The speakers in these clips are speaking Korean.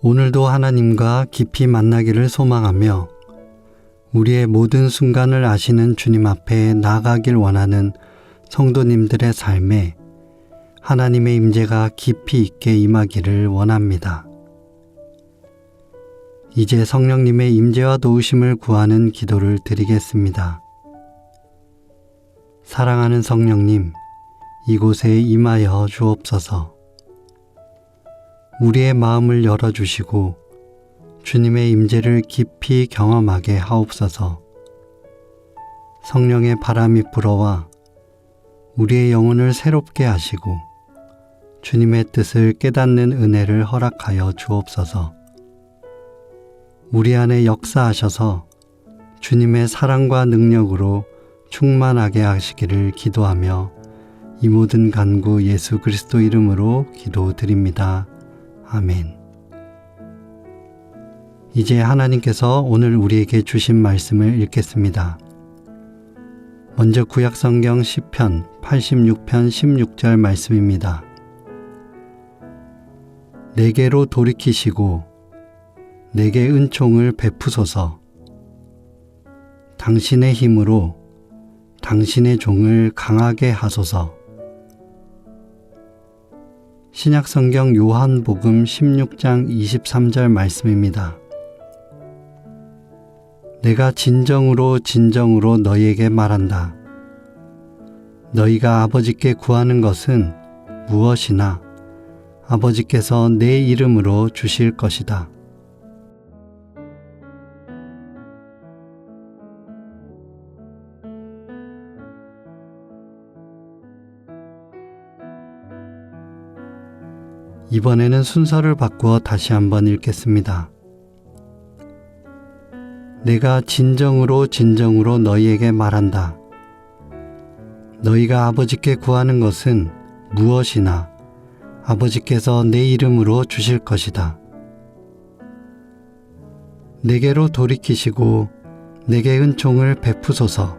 오늘도 하나님과 깊이 만나기를 소망하며 우리의 모든 순간을 아시는 주님 앞에 나아가길 원하는 성도님들의 삶에 하나님의 임재가 깊이 있게 임하기를 원합니다. 이제 성령님의 임재와 도우심을 구하는 기도를 드리겠습니다. 사랑하는 성령님, 이곳에 임하여 주옵소서. 우리의 마음을 열어주시고 주님의 임재를 깊이 경험하게 하옵소서. 성령의 바람이 불어와 우리의 영혼을 새롭게 하시고 주님의 뜻을 깨닫는 은혜를 허락하여 주옵소서. 우리 안에 역사하셔서 주님의 사랑과 능력으로 충만하게 하시기를 기도하며 이 모든 간구 예수 그리스도 이름으로 기도드립니다. 아멘. 이제 하나님께서 오늘 우리에게 주신 말씀을 읽겠습니다. 먼저 구약성경 시편 86편 16절 말씀입니다. 내게로 돌이키시고 내게 은총을 베푸소서. 당신의 힘으로 당신의 종을 강하게 하소서. 신약성경 요한복음 16장 23절 말씀입니다. 내가 진정으로 진정으로 너희에게 말한다. 너희가 아버지께 구하는 것은 무엇이나 아버지께서 내 이름으로 주실 것이다. 이번에는 순서를 바꾸어 다시 한번 읽겠습니다. 내가 진정으로 진정으로 너희에게 말한다. 너희가 아버지께 구하는 것은 무엇이나 아버지께서 내 이름으로 주실 것이다. 내게로 돌이키시고 내게 은총을 베푸소서.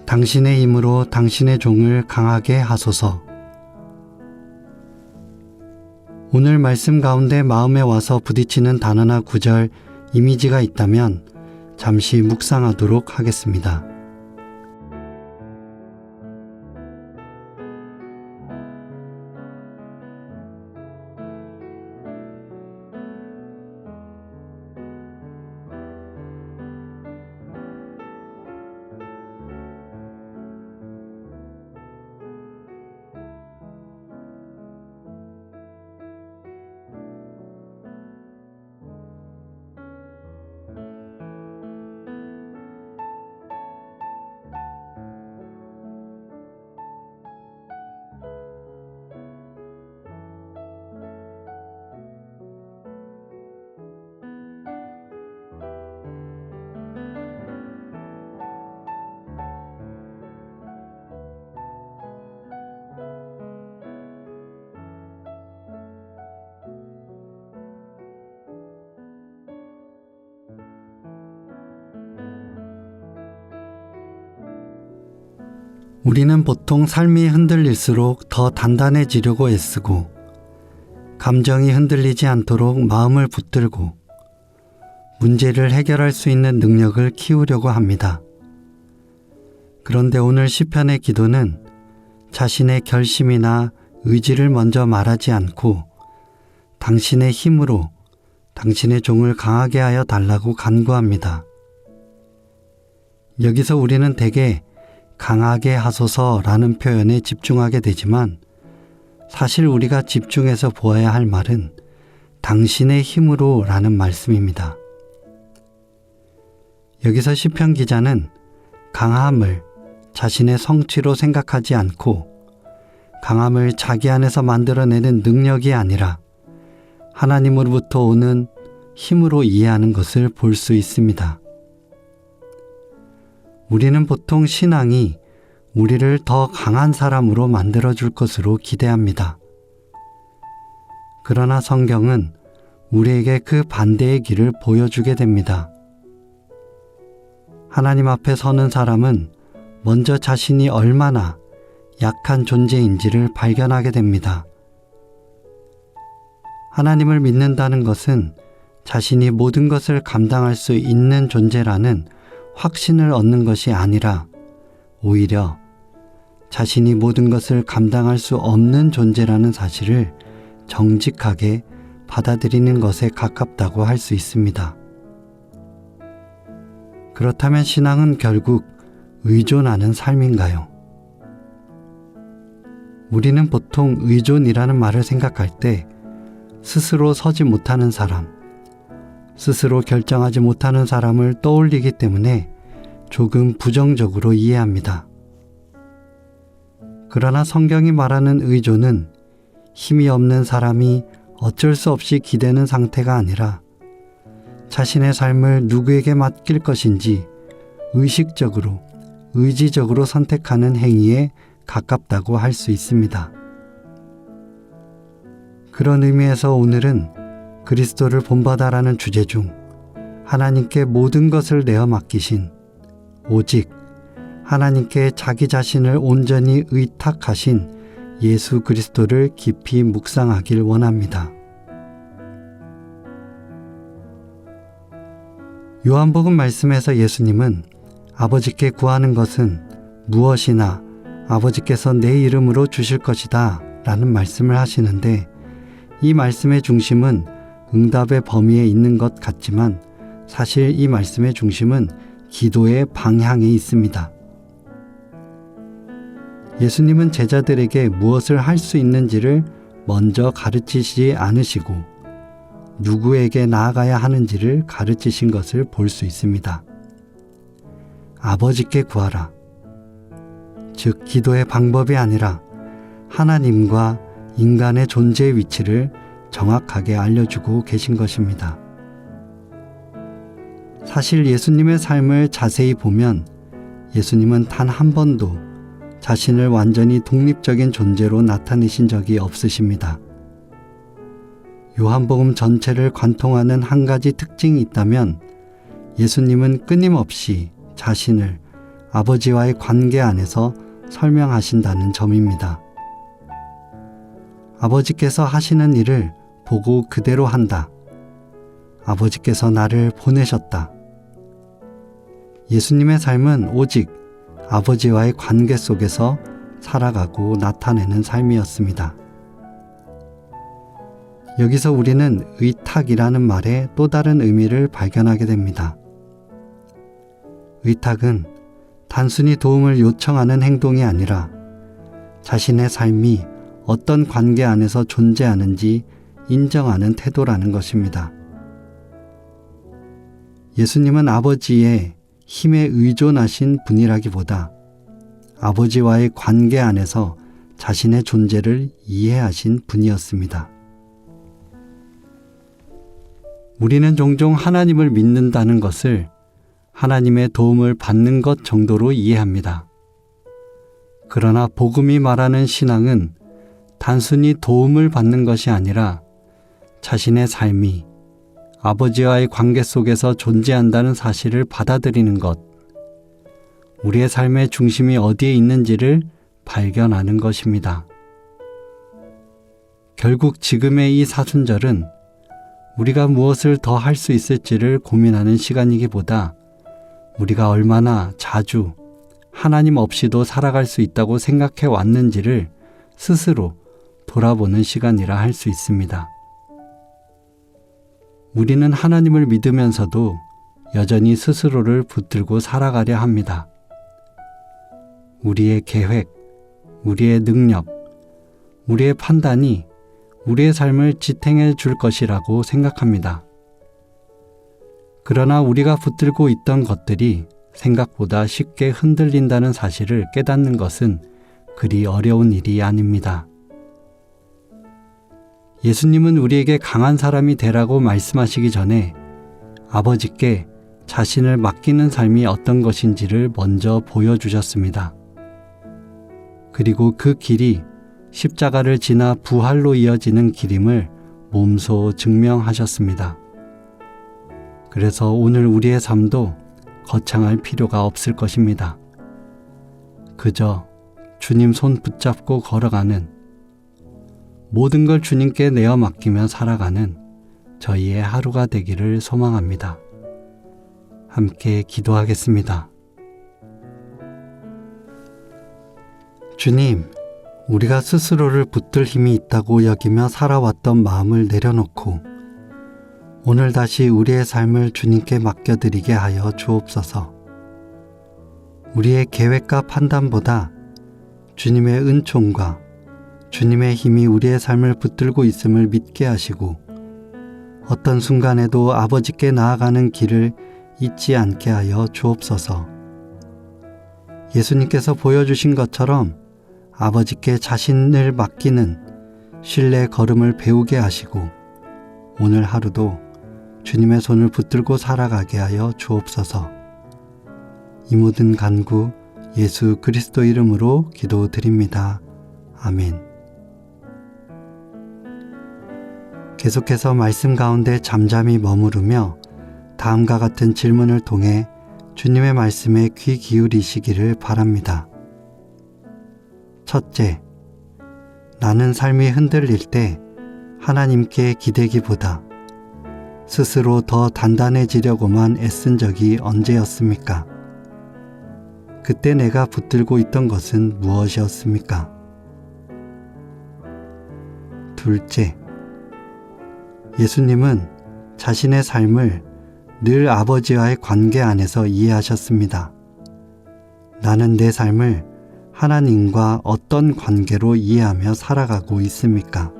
당신의 힘으로 당신의 종을 강하게 하소서. 오늘 말씀 가운데 마음에 와서 부딪히는 단어나 구절, 이미지가 있다면 잠시 묵상하도록 하겠습니다. 우리는 보통 삶이 흔들릴수록 더 단단해지려고 애쓰고 감정이 흔들리지 않도록 마음을 붙들고 문제를 해결할 수 있는 능력을 키우려고 합니다. 그런데 오늘 시편의 기도는 자신의 결심이나 의지를 먼저 말하지 않고 당신의 힘으로 당신의 종을 강하게 하여 달라고 간구합니다. 여기서 우리는 대개 강하게 하소서라는 표현에 집중하게 되지만 사실 우리가 집중해서 보아야 할 말은 당신의 힘으로 라는 말씀입니다. 여기서 시편 기자는 강함을 자신의 성취로 생각하지 않고 강함을 자기 안에서 만들어내는 능력이 아니라 하나님으로부터 오는 힘으로 이해하는 것을 볼 수 있습니다. 우리는 보통 신앙이 우리를 더 강한 사람으로 만들어줄 것으로 기대합니다. 그러나 성경은 우리에게 그 반대의 길을 보여주게 됩니다. 하나님 앞에 서는 사람은 먼저 자신이 얼마나 약한 존재인지를 발견하게 됩니다. 하나님을 믿는다는 것은 자신이 모든 것을 감당할 수 있는 존재라는 확신을 얻는 것이 아니라 오히려 자신이 모든 것을 감당할 수 없는 존재라는 사실을 정직하게 받아들이는 것에 가깝다고 할 수 있습니다. 그렇다면 신앙은 결국 의존하는 삶인가요? 우리는 보통 의존이라는 말을 생각할 때 스스로 서지 못하는 사람, 스스로 결정하지 못하는 사람을 떠올리기 때문에 조금 부정적으로 이해합니다. 그러나 성경이 말하는 의존은 힘이 없는 사람이 어쩔 수 없이 기대는 상태가 아니라 자신의 삶을 누구에게 맡길 것인지 의식적으로, 의지적으로 선택하는 행위에 가깝다고 할 수 있습니다. 그런 의미에서 오늘은 그리스도를 본받아라는 주제 중 하나님께 모든 것을 내어 맡기신, 오직 하나님께 자기 자신을 온전히 의탁하신 예수 그리스도를 깊이 묵상하길 원합니다. 요한복음 말씀에서 예수님은 아버지께 구하는 것은 무엇이나 아버지께서 내 이름으로 주실 것이다 라는 말씀을 하시는데, 이 말씀의 중심은 응답의 범위에 있는 것 같지만 사실 이 말씀의 중심은 기도의 방향에 있습니다. 예수님은 제자들에게 무엇을 할 수 있는지를 먼저 가르치시지 않으시고 누구에게 나아가야 하는지를 가르치신 것을 볼 수 있습니다. 아버지께 구하라. 즉 기도의 방법이 아니라 하나님과 인간의 존재의 위치를 정확하게 알려주고 계신 것입니다. 사실 예수님의 삶을 자세히 보면 예수님은 단 한 번도 자신을 완전히 독립적인 존재로 나타내신 적이 없으십니다. 요한복음 전체를 관통하는 한 가지 특징이 있다면 예수님은 끊임없이 자신을 아버지와의 관계 안에서 설명하신다는 점입니다. 아버지께서 하시는 일을 보고 그대로 한다. 아버지께서 나를 보내셨다. 예수님의 삶은 오직 아버지와의 관계 속에서 살아가고 나타내는 삶이었습니다. 여기서 우리는 의탁이라는 말의 또 다른 의미를 발견하게 됩니다. 의탁은 단순히 도움을 요청하는 행동이 아니라 자신의 삶이 어떤 관계 안에서 존재하는지 인정하는 태도라는 것입니다. 예수님은 아버지의 힘에 의존하신 분이라기보다 아버지와의 관계 안에서 자신의 존재를 이해하신 분이었습니다. 우리는 종종 하나님을 믿는다는 것을 하나님의 도움을 받는 것 정도로 이해합니다. 그러나 복음이 말하는 신앙은 단순히 도움을 받는 것이 아니라 자신의 삶이 아버지와의 관계 속에서 존재한다는 사실을 받아들이는 것, 우리의 삶의 중심이 어디에 있는지를 발견하는 것입니다. 결국 지금의 이 사순절은 우리가 무엇을 더 할 수 있을지를 고민하는 시간이기보다 우리가 얼마나 자주 하나님 없이도 살아갈 수 있다고 생각해 왔는지를 스스로 돌아보는 시간이라 할 수 있습니다. 우리는 하나님을 믿으면서도 여전히 스스로를 붙들고 살아가려 합니다. 우리의 계획, 우리의 능력, 우리의 판단이 우리의 삶을 지탱해 줄 것이라고 생각합니다. 그러나 우리가 붙들고 있던 것들이 생각보다 쉽게 흔들린다는 사실을 깨닫는 것은 그리 어려운 일이 아닙니다. 예수님은 우리에게 강한 사람이 되라고 말씀하시기 전에 아버지께 자신을 맡기는 삶이 어떤 것인지를 먼저 보여주셨습니다. 그리고 그 길이 십자가를 지나 부활로 이어지는 길임을 몸소 증명하셨습니다. 그래서 오늘 우리의 삶도 거창할 필요가 없을 것입니다. 그저 주님 손 붙잡고 걸어가는, 모든 걸 주님께 내어 맡기며 살아가는 저희의 하루가 되기를 소망합니다. 함께 기도하겠습니다. 주님, 우리가 스스로를 붙들 힘이 있다고 여기며 살아왔던 마음을 내려놓고 오늘 다시 우리의 삶을 주님께 맡겨드리게 하여 주옵소서. 우리의 계획과 판단보다 주님의 은총과 주님의 힘이 우리의 삶을 붙들고 있음을 믿게 하시고 어떤 순간에도 아버지께 나아가는 길을 잊지 않게 하여 주옵소서. 예수님께서 보여주신 것처럼 아버지께 자신을 맡기는 신뢰의 걸음을 배우게 하시고 오늘 하루도 주님의 손을 붙들고 살아가게 하여 주옵소서. 이 모든 간구 예수 그리스도 이름으로 기도드립니다. 아멘. 계속해서 말씀 가운데 잠잠히 머무르며 다음과 같은 질문을 통해 주님의 말씀에 귀 기울이시기를 바랍니다. 첫째, 나는 삶이 흔들릴 때 하나님께 기대기보다 스스로 더 단단해지려고만 애쓴 적이 언제였습니까? 그때 내가 붙들고 있던 것은 무엇이었습니까? 둘째, 예수님은 자신의 삶을 늘 아버지와의 관계 안에서 이해하셨습니다. 나는 내 삶을 하나님과 어떤 관계로 이해하며 살아가고 있습니까?